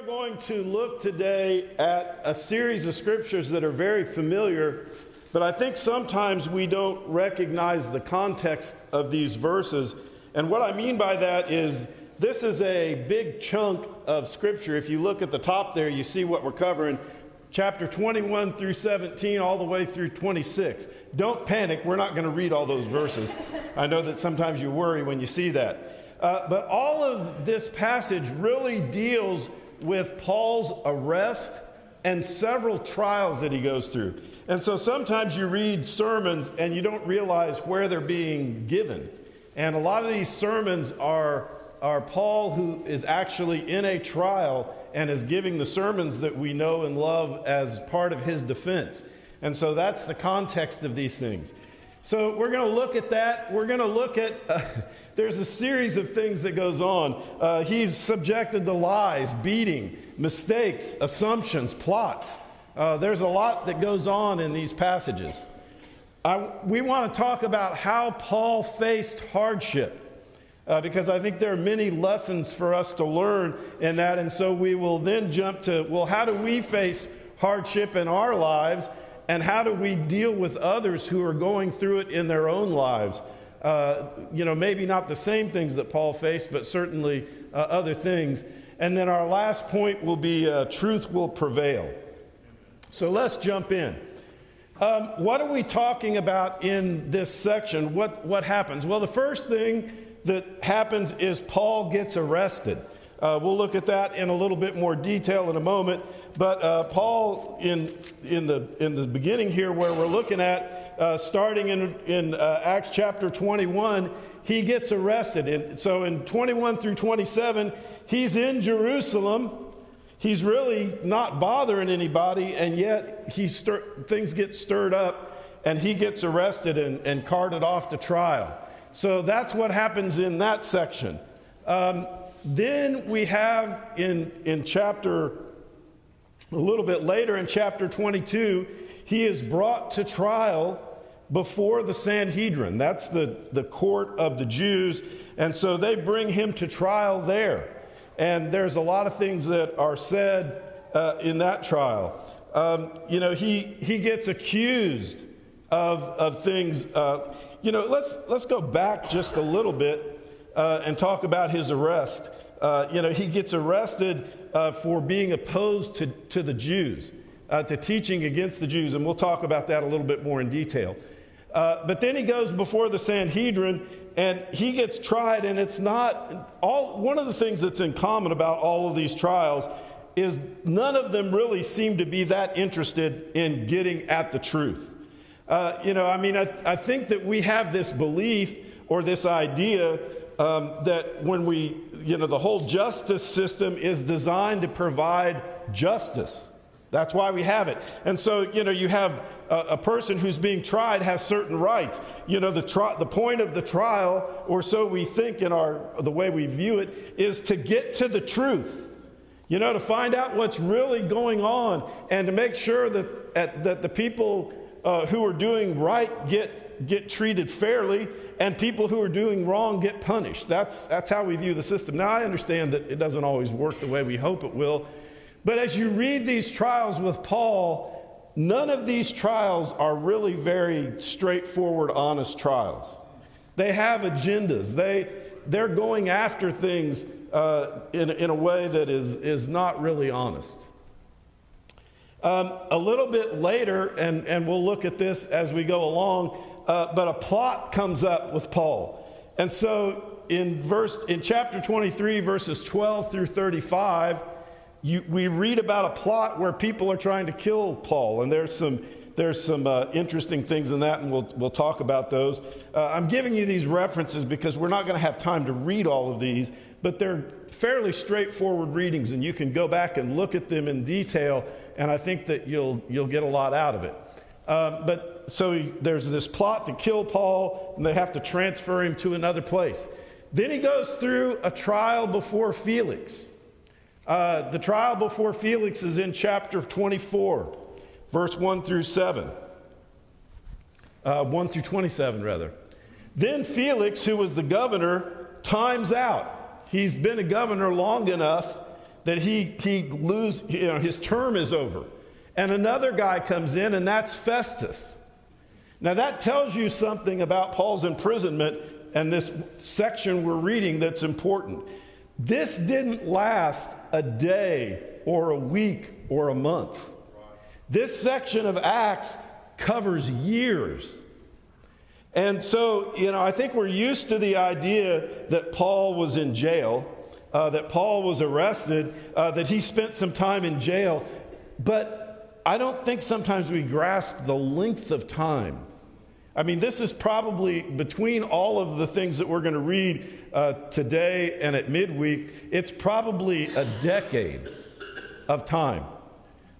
going to look today at a series of scriptures that are very familiar, but I think sometimes we don't recognize the context of these verses. And what I mean by that is this is a big chunk of scripture. If you look at the top there, you see what we're covering. Chapter 21 through 17, all the way through 26. Don't panic, we're not going to read all those verses. I know that sometimes you worry when you see that. But all of this passage really deals with Paul's arrest and several trials that he goes through. And so sometimes you read sermons and you don't realize where they're being given. And a lot of these sermons are Paul, who is actually in a trial and is giving the sermons that we know and love as part of his defense. And so that's the context of these things. So we're going to look at that. We're going to look at, there's a series of things that goes on. He's subjected to lies, beating, mistakes, assumptions, plots. There's a lot that goes on in these passages. We want to talk about how Paul faced hardship, because I think there are many lessons for us to learn in that. And so we will then jump to, well, how do we face hardship in our lives? And how do we deal with others who are going through it in their own lives? Maybe not the same things that Paul faced, but certainly other things. And then our last point will be truth will prevail. So let's jump in. What are we talking about in this section? What happens? Well, the first thing that happens is Paul gets arrested. We'll look at that in a little bit more detail in a moment. But Paul, in the beginning here, where we're looking at, starting in Acts chapter 21, he gets arrested. And so in 21 through 27, he's in Jerusalem. He's really not bothering anybody, and yet things get stirred up, and he gets arrested and carted off to trial. So that's what happens in that section. Then we have in chapter, a little bit later in chapter 22, he is brought to trial before the Sanhedrin. That's the court of the Jews. And so they bring him to trial there. And there's a lot of things that are said in that trial. He gets accused of things. Let's go back just a little bit and talk about his arrest. He gets arrested for being opposed to the Jews, to teaching against the Jews, and we'll talk about that a little bit more in detail. But then he goes before the Sanhedrin, and he gets tried, and it's not all. One of the things that's in common about all of these trials is none of them really seem to be that interested in getting at the truth. I think that we have this belief or this idea that when the whole justice system is designed to provide justice. That's why we have it. And so, you have a person who's being tried has certain rights. The point of the trial, or so we think in the way we view it, is to get to the truth. To find out what's really going on, and to make sure that the people who are doing right get treated fairly, and people who are doing wrong get punished. That's how we view the system. Now, I understand that it doesn't always work the way we hope it will. But as you read these trials with Paul, none of these trials are really very straightforward, honest trials. They have agendas. They're going after things in a way that is not really honest. A little bit later, and we'll look at this as we go along, but a plot comes up with Paul. And so in chapter 23, verses 12 through 35, we read about a plot where people are trying to kill Paul, and there's some interesting things in that, and we'll talk about those. I'm giving you these references because we're not going to have time to read all of these, but they're fairly straightforward readings, and you can go back and look at them in detail, and I think that you'll get a lot out of it. So there's this plot to kill Paul, and they have to transfer him to another place. Then he goes through a trial before Felix. The trial before Felix is in chapter 24, verse 1 through 7. 1 through 27, rather. Then Felix, who was the governor, times out. He's been a governor long enough that his term is over. And another guy comes in, and that's Festus. Now that tells you something about Paul's imprisonment and this section we're reading that's important. This didn't last a day or a week or a month. This section of Acts covers years. And so, I think we're used to the idea that Paul was in jail, that Paul was arrested, that he spent some time in jail. But I don't think sometimes we grasp the length of time. I mean, this is probably, between all of the things that we're going to read today and at midweek, it's probably a decade of time.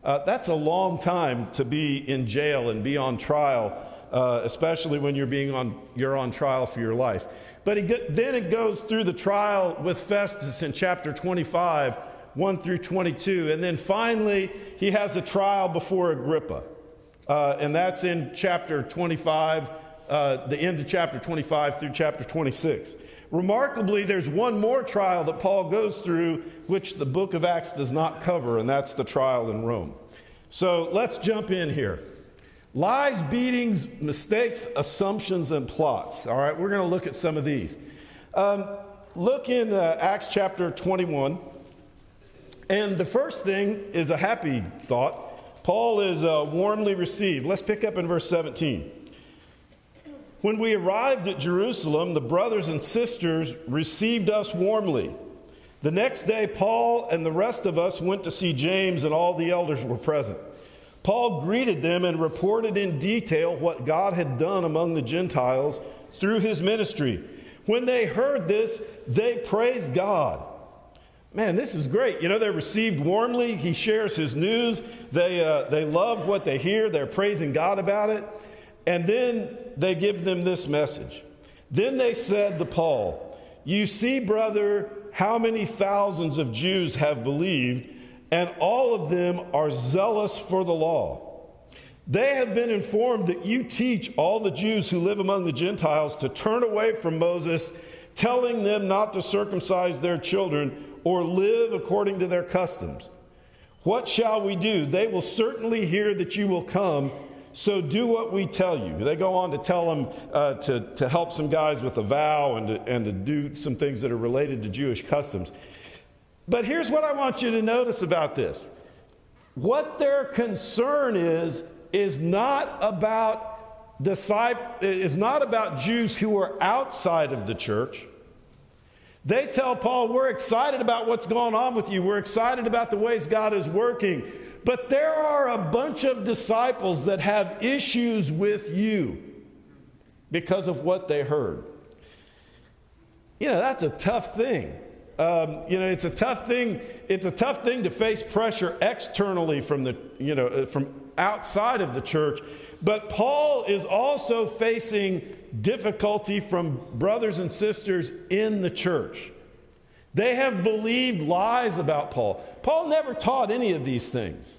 That's a long time to be in jail and be on trial, especially when you're on trial for your life. But then it goes through the trial with Festus in chapter 25, 1 through 22. And then finally, he has a trial before Agrippa. And that's in chapter 25, the end of chapter 25 through chapter 26. Remarkably, there's one more trial that Paul goes through, which the book of Acts does not cover, and that's the trial in Rome. So let's jump in here. Lies, beatings, mistakes, assumptions, and plots. All right, we're going to look at some of these. Look in Acts chapter 21. And the first thing is a happy thought. Paul is warmly received. Let's pick up in verse 17. When we arrived at Jerusalem, the brothers and sisters received us warmly. The next day, Paul and the rest of us went to see James, and all the elders were present. Paul greeted them and reported in detail what God had done among the Gentiles through his ministry. When they heard this, they praised God. Man, this is great. They're received warmly. He shares his news. They love what they hear. They're praising God about it. And then they give them this message. Then they said to Paul, "You see, brother, how many thousands of Jews have believed, and all of them are zealous for the law. They have been informed that you teach all the Jews who live among the Gentiles to turn away from Moses, telling them not to circumcise their children or live according to their customs. What shall we do? They will certainly hear that you will come, so do what we tell you." They go on to tell them to help some guys with a vow and to do some things that are related to Jewish customs. But here's what I want you to notice about this. What their concern is not about Jews who are outside of the church. They tell Paul, "We're excited about what's going on with you. We're excited about the ways God is working. But there are a bunch of disciples that have issues with you because of what they heard." That's a tough thing. It's a tough thing. It's a tough thing to face pressure externally from outside of the church. But Paul is also facing difficulty from brothers and sisters in the church. They have believed lies about Paul. Paul never taught any of these things.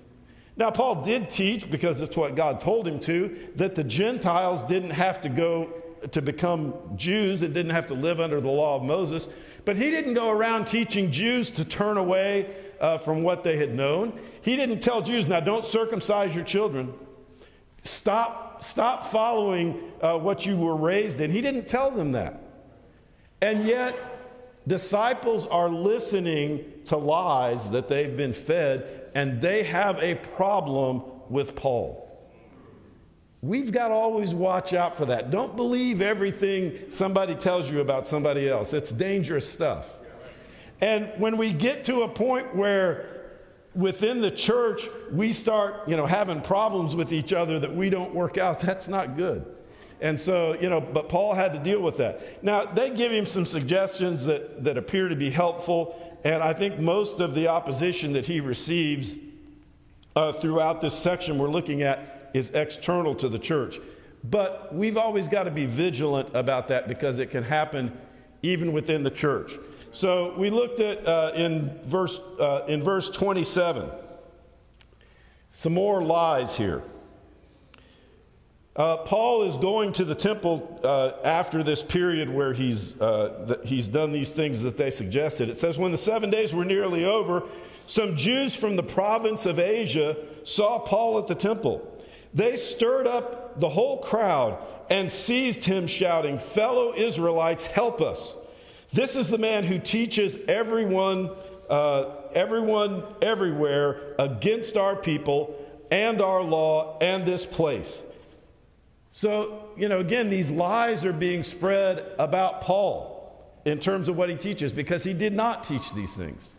Now, Paul did teach, because it's what God told him to, that the Gentiles didn't have to go to become Jews and didn't have to live under the law of Moses. But he didn't go around teaching Jews to turn away from what they had known. He didn't tell Jews, "Now don't circumcise your children. Stop following what you were raised in." He didn't tell them that. And yet, disciples are listening to lies that they've been fed, and they have a problem with Paul. We've got to always watch out for that. Don't believe everything somebody tells you about somebody else. It's dangerous stuff. And when we get to a point where within the church we start, having problems with each other that we don't work out, that's not good. And so, but Paul had to deal with that. Now, they give him some suggestions that appear to be helpful, and I think most of the opposition that he receives throughout this section we're looking at is external to the church. But we've always got to be vigilant about that, because it can happen even within the church. So we looked at in verse 27, some more lies here. Paul is going to the temple after this period where he's done these things that they suggested. It says, when the 7 days were nearly over, some Jews from the province of Asia saw Paul at the temple. They stirred up the whole crowd and seized him, shouting, "Fellow Israelites, help us. This is the man who teaches everyone everywhere against our people and our law and this place." So, again, these lies are being spread about Paul in terms of what he teaches, because he did not teach these things.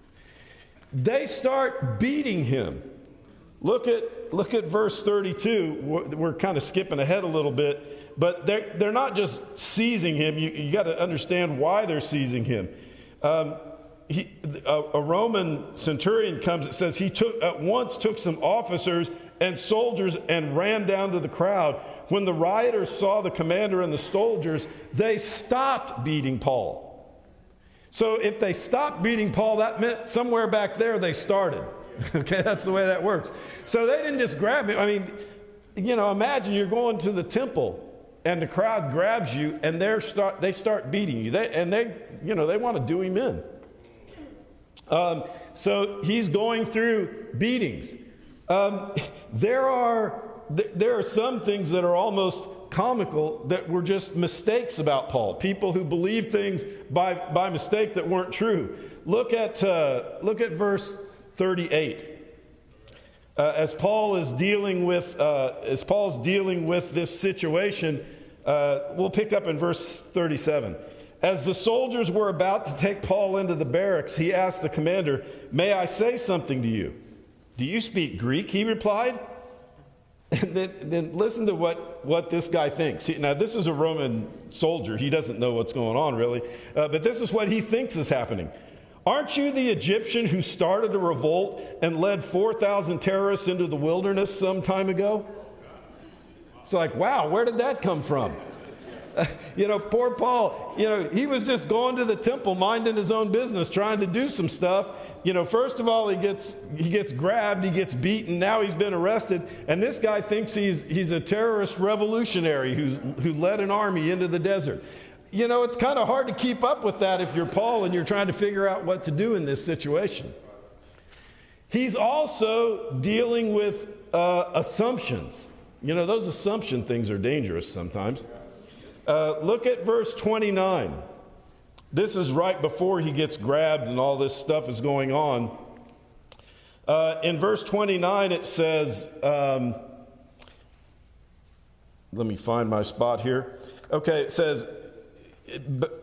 They start beating him. Look at verse 32. We're kind of skipping ahead a little bit, but they're not just seizing him. You got to understand why they're seizing him. A Roman centurion comes. It says he at once took some officers and soldiers and ran down to the crowd. When the rioters saw the commander and the soldiers, they stopped beating Paul. So if they stopped beating Paul, that meant somewhere back there they started. Okay, that's the way that works. So they didn't just grab him. I mean, imagine you're going to the temple and the crowd grabs you and they start beating you. They want to do him in. So he's going through beatings. There are some things that are almost comical that were just mistakes about Paul. People who believed things by mistake that weren't true. Look at verse 38. As Paul's dealing with this situation, we'll pick up in verse 37. As the soldiers were about to take Paul into the barracks, he asked the commander, "May I say something to you?" "Do you speak Greek?" he replied. And then listen to what this guy thinks. Now, this is a Roman soldier. He doesn't know what's going on, really. But this is what he thinks is happening. "Aren't you the Egyptian who started a revolt and led 4,000 terrorists into the wilderness some time ago?" It's like, wow, where did that come from? Poor Paul, he was just going to the temple, minding his own business, trying to do some stuff. First of all, he gets grabbed, he gets beaten, now he's been arrested, and this guy thinks he's a terrorist revolutionary who led an army into the desert. It's kind of hard to keep up with that if you're Paul and you're trying to figure out what to do in this situation. He's also dealing with assumptions. Those assumption things are dangerous sometimes. Look at verse 29. This is right before he gets grabbed and all this stuff is going on. In verse 29 it says, let me find my spot here. Okay, it says,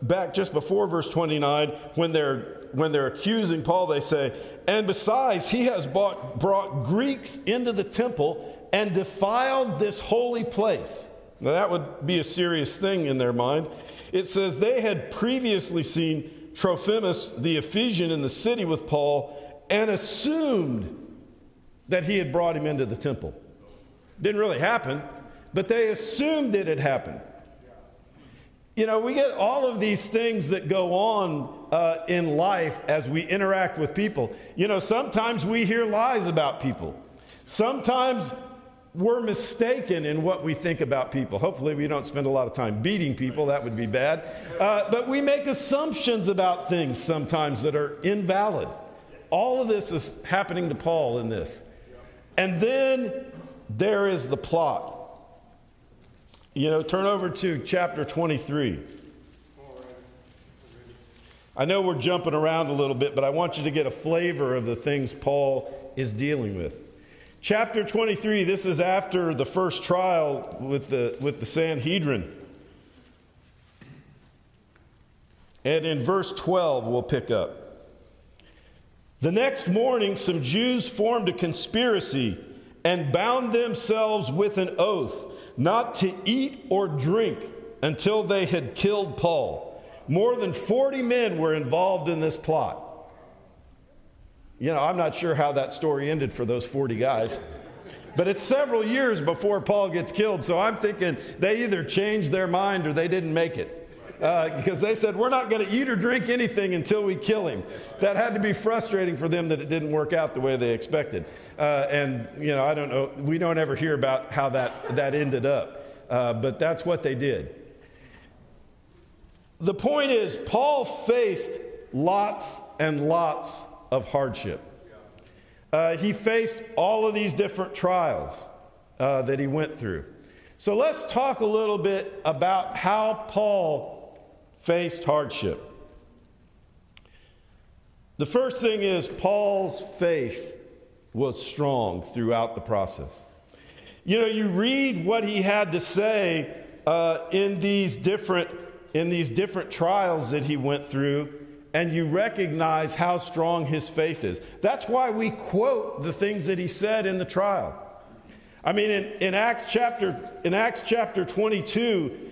back just before verse 29, when they're accusing Paul, they say, "And besides, he has brought Greeks into the temple and defiled this holy place." Now that would be a serious thing in their mind. It says they had previously seen Trophimus the Ephesian in the city with Paul and assumed that he had brought him into the temple. Didn't really happen, but they assumed it had happened. We get all of these things that go on in life as we interact with people. Sometimes we hear lies about people. Sometimes we're mistaken in what we think about people. Hopefully we don't spend a lot of time beating people. That would be bad. But we make assumptions about things sometimes that are invalid. All of this is happening to Paul in this. And then there is the plot. Turn over to chapter 23. I know we're jumping around a little bit, but I want you to get a flavor of the things Paul is dealing with. Chapter 23, this is after the first trial with the Sanhedrin. And in verse 12, we'll pick up. "The next morning, some Jews formed a conspiracy and bound themselves with an oath not to eat or drink until they had killed Paul. More than 40 men were involved in this plot." I'm not sure how that story ended for those 40 guys. But it's several years before Paul gets killed, so I'm thinking they either changed their mind or they didn't make it. Because they said, we're not going to eat or drink anything until we kill him. That had to be frustrating for them that it didn't work out the way they expected. I don't know. We don't ever hear about how that ended up. but that's what they did. The point is, Paul faced lots and lots of hardship. He faced all of these different trials that he went through. So let's talk a little bit about how Paul faced hardship. The first thing is Paul's faith was strong throughout the process. You know, you read what he had to say in these different trials that he went through, and you recognize how strong his faith is. That's why we quote the things that he said in the trial. I mean, in Acts chapter 22,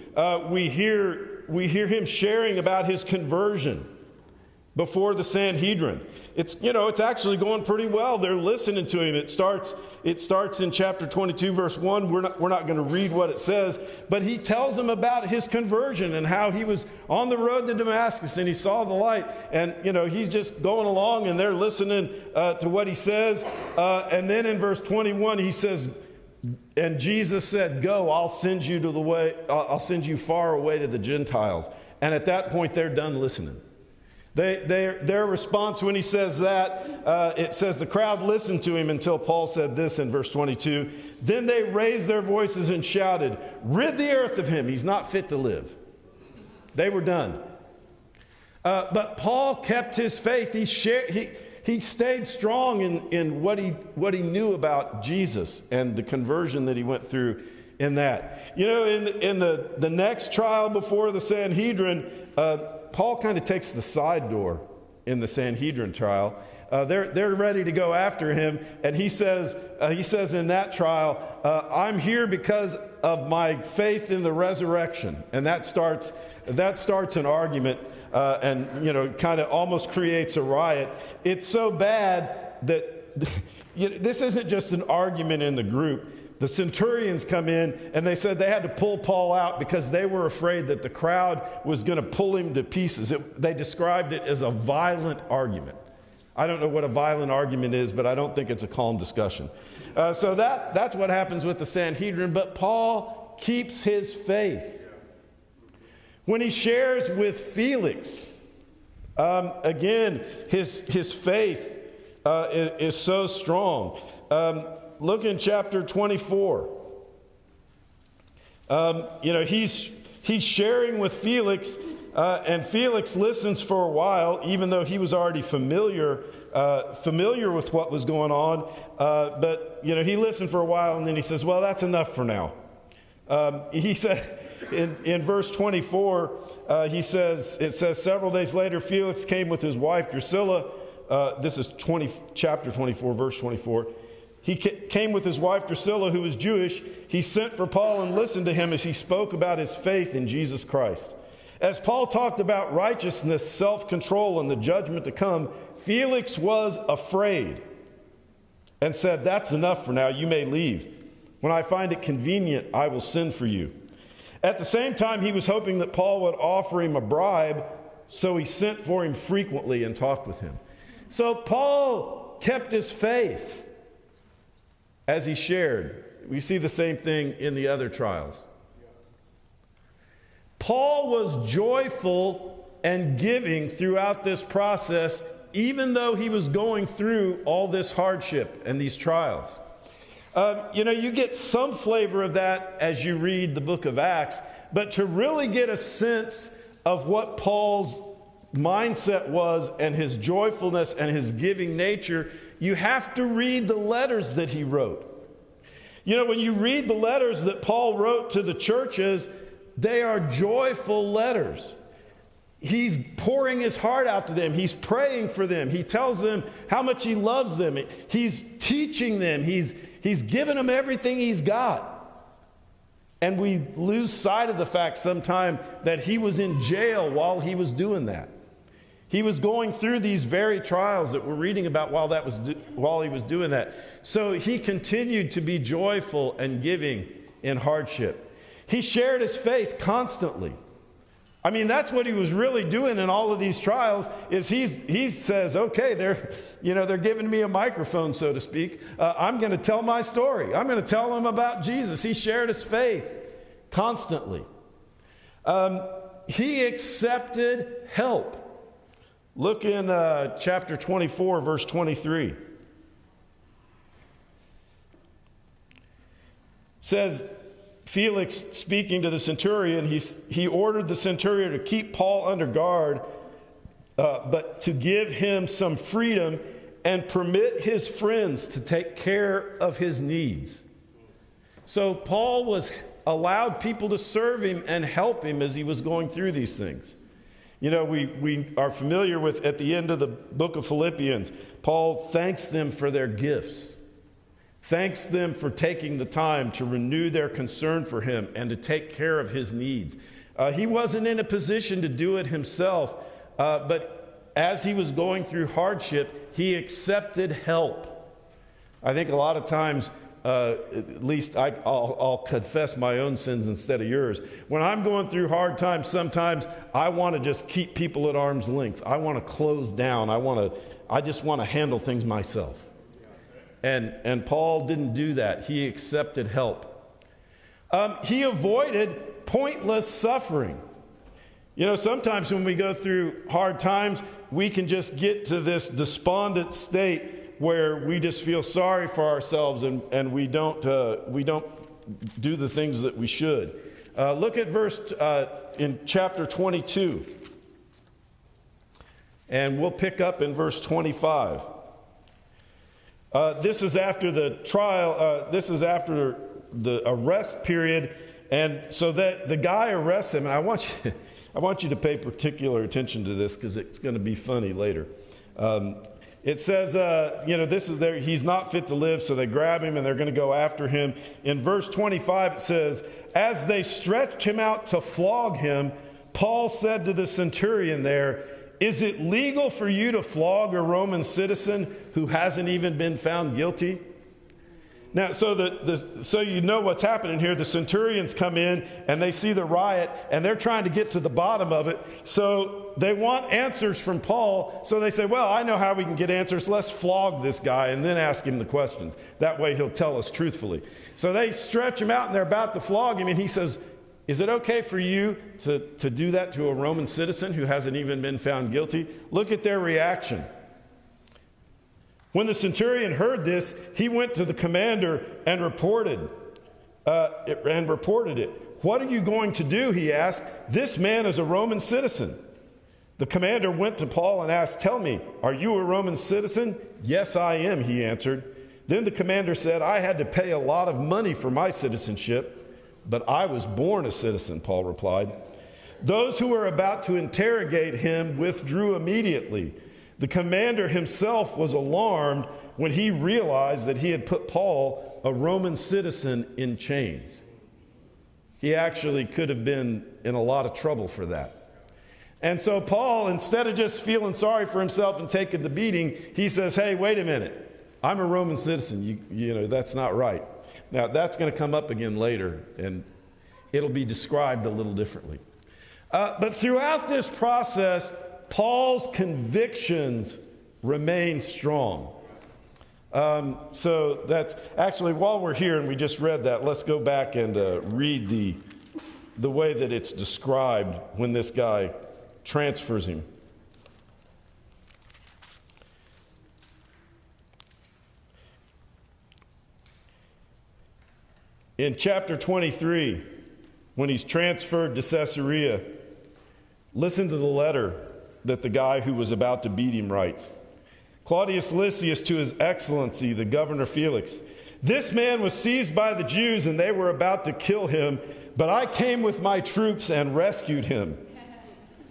we hear him sharing about his conversion before the Sanhedrin. It's actually going pretty well. They're listening to him. It starts in chapter 22, verse 1. We're not going to read what it says, but he tells them about his conversion and how he was on the road to Damascus and he saw the light, and he's just going along and they're listening to what he says. And then in verse 21, he says, "And Jesus said, 'Go, I'll send you far away to the Gentiles.'" And at that point, they're done listening. Their response when he says that, it says the crowd listened to him until Paul said this in verse 22. "Then they raised their voices and shouted, 'Rid the earth of him. He's not fit to live.'" They were done. But Paul kept his faith. He stayed strong in what he knew about Jesus and the conversion that he went through in that. In the next trial before the Sanhedrin, Paul kind of takes the side door in the Sanhedrin trial. They're ready to go after him, and he says in that trial, "I'm here because of my faith in the resurrection," and that starts an argument, and kind of almost creates a riot. It's so bad that this isn't just an argument in the group. The centurions come in and they said they had to pull Paul out because they were afraid that the crowd was going to pull him to pieces. They described it as a violent argument. I don't know what a violent argument is, but I don't think it's a calm discussion. So that's what happens with the Sanhedrin. But Paul keeps his faith. When he shares with Felix, again, his faith is so strong. Look in chapter 24. He's sharing with Felix, and Felix listens for a while, even though he was already familiar with what was going on. But he listened for a while, and then he says, "Well, that's enough for now." He said in verse 24, it says, "Several days later, Felix came with his wife Drusilla." This is chapter 24, verse 24. He came with his wife Drusilla, who was Jewish. He sent for Paul and listened to him as he spoke about his faith in Jesus Christ. As Paul talked about righteousness, self-control, and the judgment to come, Felix was afraid and said, "That's enough for now. You may leave. When I find it convenient, I will send for you." At the same time, he was hoping that Paul would offer him a bribe, so he sent for him frequently and talked with him. So Paul kept his faith. As he shared, we see the same thing in the other trials. Paul was joyful and giving throughout this process, even though he was going through all this hardship and these trials. You get some flavor of that as you read the book of Acts, but to really get a sense of what Paul's mindset was and his joyfulness and his giving nature, you have to read the letters that he wrote. When you read the letters that Paul wrote to the churches, they are joyful letters. He's pouring his heart out to them. He's praying for them. He tells them how much he loves them. He's teaching them. He's given them everything he's got. And we lose sight of the fact sometimes that he was in jail while he was doing that. He was going through these very trials that we're reading about while he was doing that. So he continued to be joyful and giving in hardship. He shared his faith constantly. I mean, that's what he was really doing in all of these trials. Is he says, "Okay, they're giving me a microphone, so to speak. I'm going to tell my story. I'm going to tell them about Jesus." He shared his faith constantly. He accepted help. Look in chapter 24, verse 23. Says, Felix, speaking to the centurion, he ordered the centurion to keep Paul under guard, but to give him some freedom and permit his friends to take care of his needs. So Paul allowed people to serve him and help him as he was going through these things. You know, we are familiar with, at the end of the book of Philippians, Paul thanks them for their gifts. Thanks them for taking the time to renew their concern for him and to take care of his needs. He wasn't in a position to do it himself, but as he was going through hardship, he accepted help. I think a lot of times, at least I'll confess my own sins instead of yours. When I'm going through hard times, sometimes I want to just keep people at arm's length. I want to close down. I just want to handle things myself. And Paul didn't do that. He accepted help. He avoided pointless suffering. You know, sometimes when we go through hard times, we can just get to this despondent state where we just feel sorry for ourselves and we don't do the things that we should. Look at verse in chapter 22. And we'll pick up in verse 25. This is after the trial, this is after the arrest period, and so that the guy arrests him, and I want you to pay particular attention to this because it's going to be funny later. It says, this is there, he's not fit to live, so they grab him and they're going to go after him. In verse 25 it says, as they stretched him out to flog him, Paul said to the centurion there, is it legal for you to flog a Roman citizen who hasn't even been found guilty? Now, so you know what's happening here. The centurions come in and they see the riot and they're trying to get to the bottom of it. So they want answers from Paul. So they say, well, I know how we can get answers. Let's flog this guy and then ask him the questions. That way he'll tell us truthfully. So they stretch him out and they're about to flog him. And he says, is it okay for you to do that to a Roman citizen who hasn't even been found guilty? Look at their reaction. When the centurion heard this, he went to the commander and reported it. What are you going to do? He asked. This man is a Roman citizen. The commander went to Paul and asked, tell me, are you a Roman citizen? Yes, I am, he answered. Then the commander said, I had to pay a lot of money for my citizenship, but I was born a citizen, Paul replied. Those who were about to interrogate him withdrew immediately. The commander himself was alarmed when he realized that he had put Paul, a Roman citizen, in chains. He actually could have been in a lot of trouble for that. And so Paul, instead of just feeling sorry for himself and taking the beating, he says, hey, wait a minute. I'm a Roman citizen. You know, that's not right. Now, that's going to come up again later, and it'll be described a little differently. But throughout this process, Paul's convictions remain strong. So that's actually, while we're here and we just read that, let's go back and read the way that it's described when this guy transfers him. In chapter 23, when he's transferred to Caesarea, listen to the letter that the guy who was about to beat him writes. Claudius Lysias to his excellency, the governor Felix. This man was seized by the Jews and they were about to kill him, but I came with my troops and rescued him.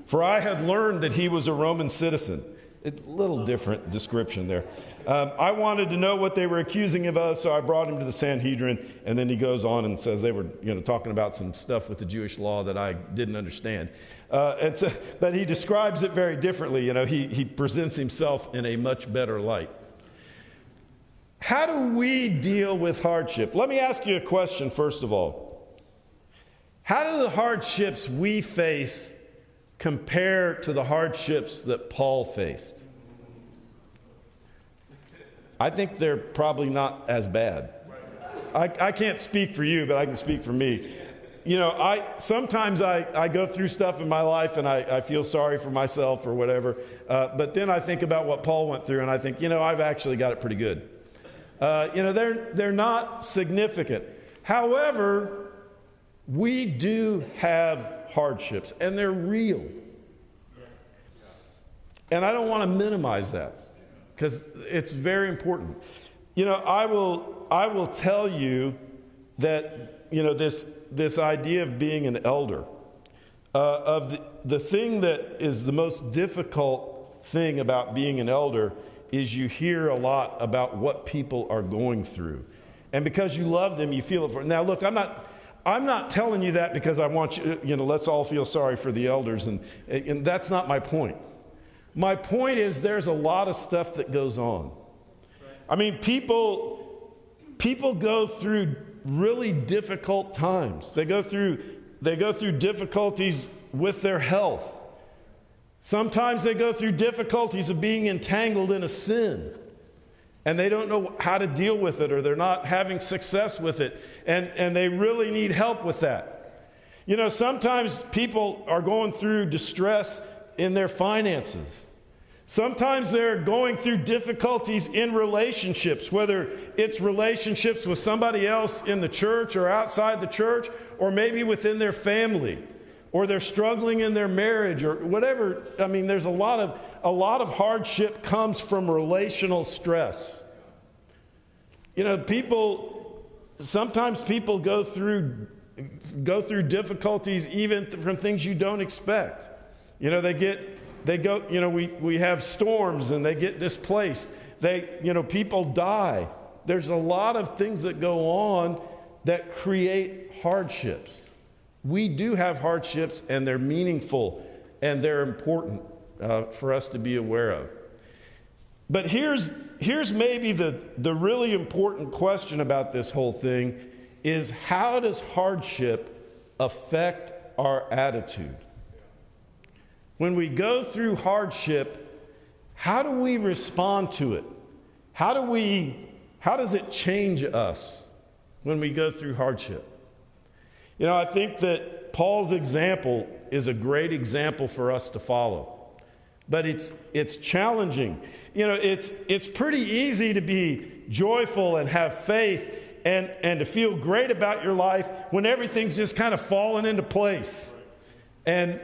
For I had learned that he was a Roman citizen. A little different description there. I wanted to know what they were accusing him of, so I brought him to the Sanhedrin. And then he goes on and says they were talking about some stuff with the Jewish law that I didn't understand. But he describes it very differently. He presents himself in a much better light. How do we deal with hardship? Let me ask you a question first of all. How do the hardships we face compare to the hardships that Paul faced? I think they're probably not as bad. I can't speak for you, but I can speak for me. sometimes I go through stuff in my life and I feel sorry for myself or whatever. But then I think about what Paul went through and I think, I've actually got it pretty good. They're not significant. However, we do have hardships and they're real. And I don't want to minimize that because it's very important. I will tell you that, this idea of being an elder, of the thing that is the most difficult thing about being an elder is you hear a lot about what people are going through. And because you love them, you feel it for. Now, look, I'm not telling you that because I want you, let's all feel sorry for the elders. And that's not my point. My point is there's a lot of stuff that goes on. I mean, people go through really difficult times. They go through difficulties with their health. Sometimes they go through difficulties of being entangled in a sin. And they don't know how to deal with it, or they're not having success with it. And they really need help with that. Sometimes people are going through distress in their finances. Sometimes they're going through difficulties in relationships, whether it's relationships with somebody else in the church or outside the church, or maybe within their family, or they're struggling in their marriage or whatever. I mean, there's a lot of hardship comes from relational stress. Sometimes people go through difficulties even from things you don't expect. We have storms and they get displaced. People die. There's a lot of things that go on that create hardships. We do have hardships and they're meaningful and they're important for us to be aware of. But here's maybe the really important question about this whole thing is, how does hardship affect our attitude? When we go through hardship, how do we respond to it? How does it change us when we go through hardship? I think that Paul's example is a great example for us to follow. But it's challenging. It's pretty easy to be joyful and have faith and to feel great about your life when everything's just kind of falling into place. And,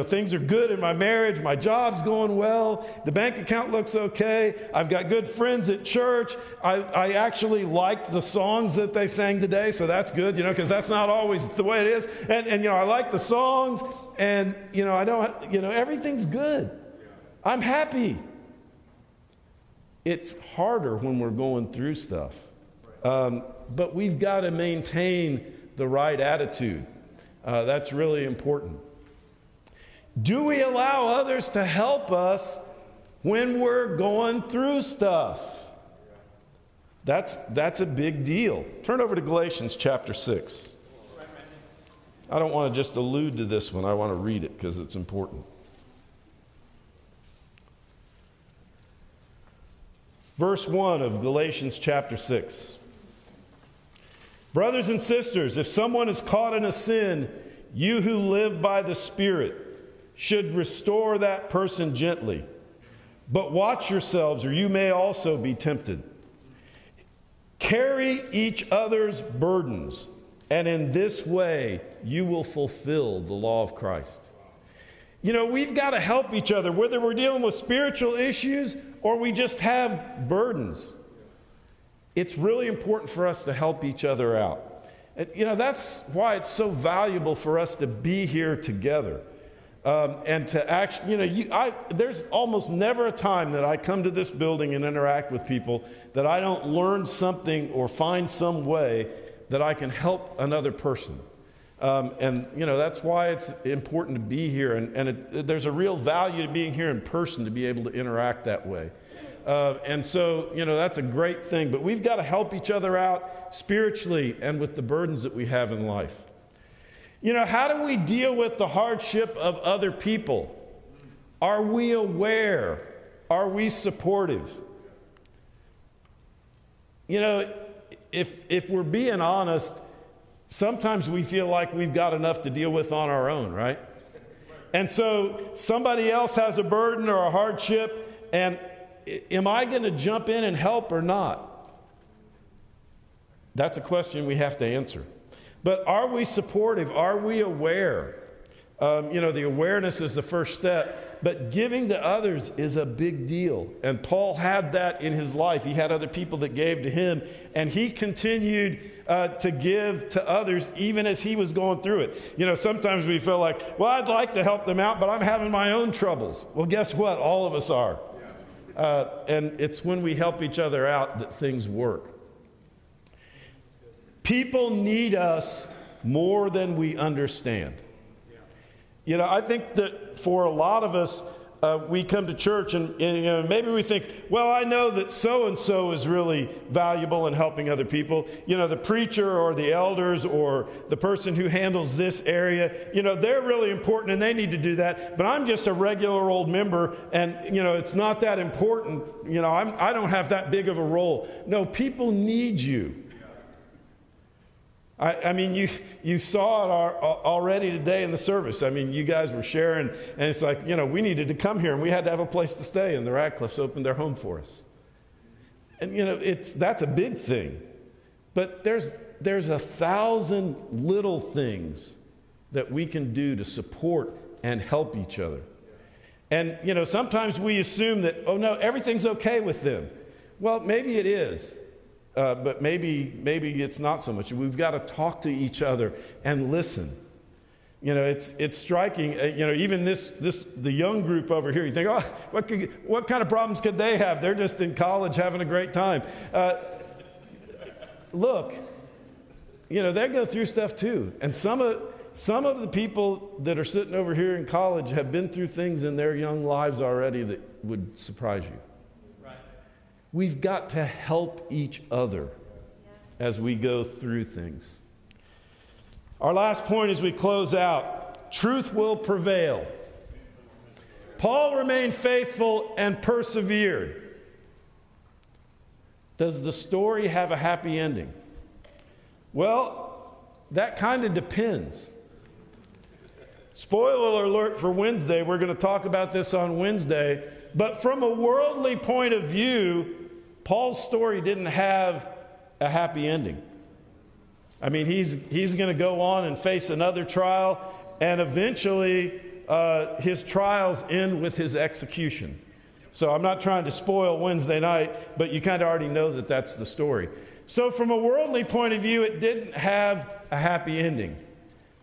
things are good in my marriage. My job's going well. The bank account looks okay. I've got good friends at church. I actually liked the songs that they sang today, so that's good, because that's not always the way it is. And I like the songs, and, everything's good. I'm happy. It's harder when we're going through stuff. But we've got to maintain the right attitude. That's really important. Do we allow others to help us when we're going through stuff? That's a big deal. Turn over to Galatians chapter 6. I don't want to just allude to this one. I want to read it because it's important. Verse 1 of Galatians chapter 6. Brothers and sisters, if someone is caught in a sin, you who live by the Spirit should restore that person gently. But watch yourselves, or you may also be tempted. Carry each other's burdens, and in this way you will fulfill the law of Christ. We've got to help each other, whether we're dealing with spiritual issues or we just have burdens. It's really important for us to help each other out. That's why it's so valuable for us to be here together. And to actually, there's almost never a time that I come to this building and interact with people that I don't learn something or find some way that I can help another person. That's why it's important to be here. There's a real value to being here in person to be able to interact that way. So that's a great thing. But we've got to help each other out spiritually and with the burdens that we have in life. How do we deal with the hardship of other people? Are we aware? Are we supportive? If we're being honest, sometimes we feel like we've got enough to deal with on our own, right? And so somebody else has a burden or a hardship, and am I going to jump in and help or not? That's a question we have to answer. But are we supportive? Are we aware? The awareness is the first step, but giving to others is a big deal. And Paul had that in his life. He had other people that gave to him, and he continued to give to others even as he was going through it. Sometimes we feel like, well, I'd like to help them out, but I'm having my own troubles. Well, guess what? All of us are. And it's when we help each other out that things work. People need us more than we understand. I think that for a lot of us, we come to church and maybe we think, well, I know that so-and-so is really valuable in helping other people. The preacher or the elders or the person who handles this area, they're really important and they need to do that. But I'm just a regular old member and, it's not that important. I don't have that big of a role. No, people need you. I mean, you saw it already today in the service. I mean, you guys were sharing, and it's like, we needed to come here, and we had to have a place to stay, and the Radcliffes opened their home for us. And, that's a big thing. But there's 1,000 little things that we can do to support and help each other. And, sometimes we assume that, oh, no, everything's okay with them. Well, maybe it is. But maybe it's not so much. We've got to talk to each other and listen. It's striking. Even the young group over here. You think, oh, what kind of problems could they have? They're just in college having a great time. Look, they go through stuff too. And some of the people that are sitting over here in college have been through things in their young lives already that would surprise you. We've got to help each other as we go through things. Our last point as we close out, truth will prevail. Paul remained faithful and persevered. Does the story have a happy ending? Well, that kind of depends. Spoiler alert for Wednesday, we're going to talk about this on Wednesday, but from a worldly point of view, Paul's story didn't have a happy ending. I mean, he's going to go on and face another trial, and eventually his trials end with his execution. So I'm not trying to spoil Wednesday night, but you kind of already know that that's the story. So from a worldly point of view, it didn't have a happy ending.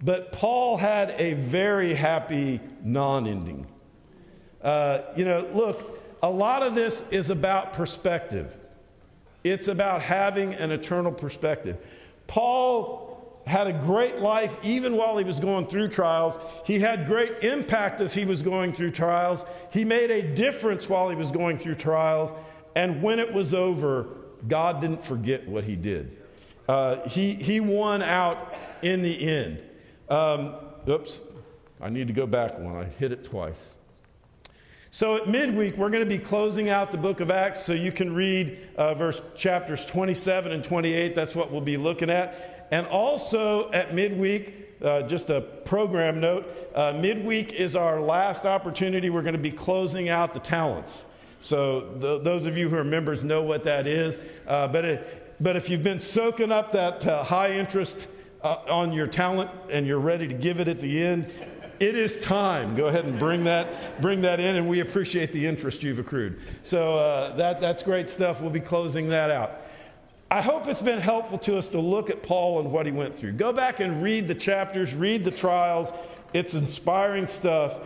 But Paul had a very happy non-ending. Look, a lot of this is about perspective. It's about having an eternal perspective. Paul had a great life even while he was going through trials. He had great impact as he was going through trials. He made a difference while he was going through trials. And when it was over, God didn't forget what he did. He won out in the end. Oops, I need to go back one. I hit it twice. So at midweek, we're going to be closing out the book of Acts, so you can read chapters 27 and 28. That's what we'll be looking at. And also at midweek, just a program note, midweek is our last opportunity. We're going to be closing out the talents. So those of you who are members know what that is. But if you've been soaking up that high interest on your talent and you're ready to give it at the end, it is time. Go ahead and bring that in, and we appreciate the interest you've accrued. So that's great stuff. We'll be closing that out. I hope it's been helpful to us to look at Paul and what he went through. Go back and read the chapters, read the trials. It's inspiring stuff,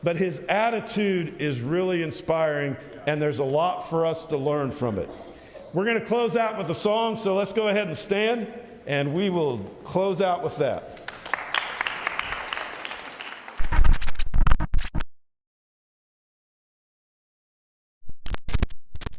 but his attitude is really inspiring, and there's a lot for us to learn from it. We're going to close out with a song, so let's go ahead and stand, and we will close out with that.